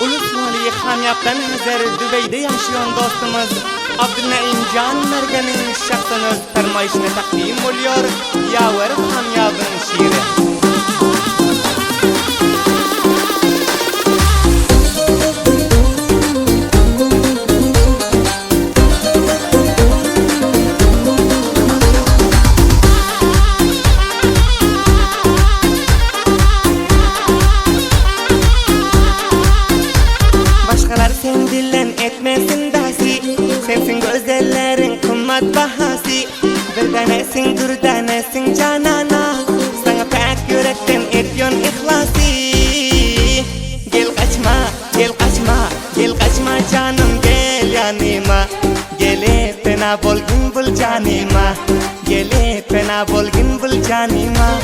Ulusmali hamyapdan hazır Dübeyde yaşayan dostumuz Abdülnaim Can Mergen'in şahsın öz fermayişine takdim oluyor. Yaver hamyabın şiiri. Sen dillen etmesin dasi, sensin gözellerin kımmat bahasi. Bir tanesin dur tanesin canana, sana pek yürekten ediyon ihlasi. Gel kaçma, gel kaçma, gel kaçma canım gel yanıma. Gele pena bolgin bul canıma, gele pena bolgin bul canıma.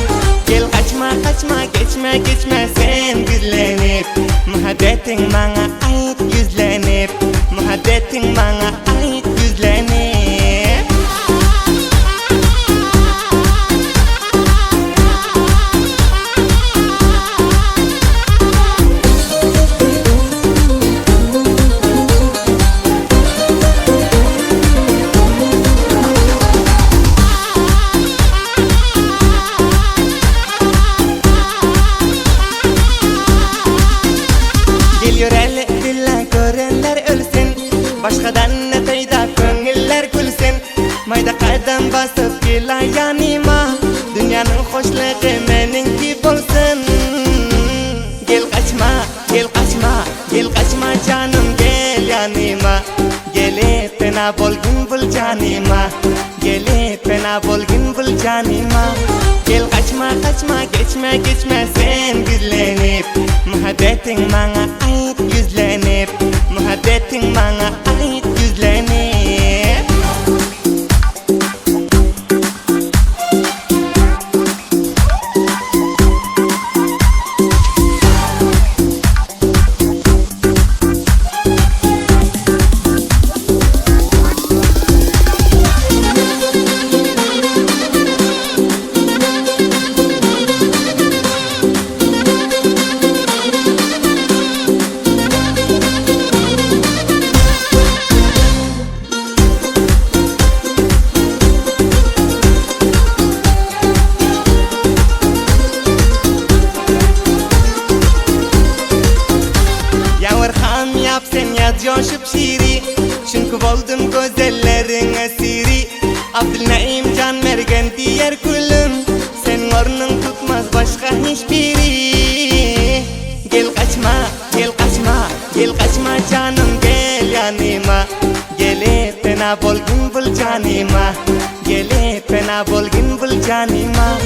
Gel kaçma kaçma geçme geçme sen gizlenip, muhabbetin bana ait yüzlenip, muhabbetin bana ait yüzlenip. Yüreli dille görenler ölsün, başkadan ne teyda köngüller gülsün. Mayda kadam basıp gila yanıma, dünyanın hoşluğu meninki bolsun. Gel kaçma, gel kaçma, gel kaçma canım gel yanıma. Gele pena bolgin bul canıma, gele pena bolgin bul canıma. Gel kaçma kaçma geçme geçme sen gizlenip, muhabbetin bana ait yüzlenip, muhabbetin bana ait yüzlenip. Sen yaz yoşup şiiri, çünkü oldum gözellerin esiri. Abdülnaim Can Mergen diğer kulüm, sen ornun tutmaz başka hiçbiri. Gel kaçma, gel kaçma, gel kaçma canım gel yanıma. Gele pena bolgin bul canıma, gele pena bolgin bul canıma.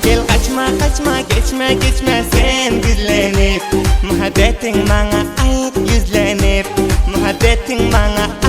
Gel kaçma kaçma geçme geçme sen gizlenip, muhabbetin bana ait yüzlenip, muhabbetin bana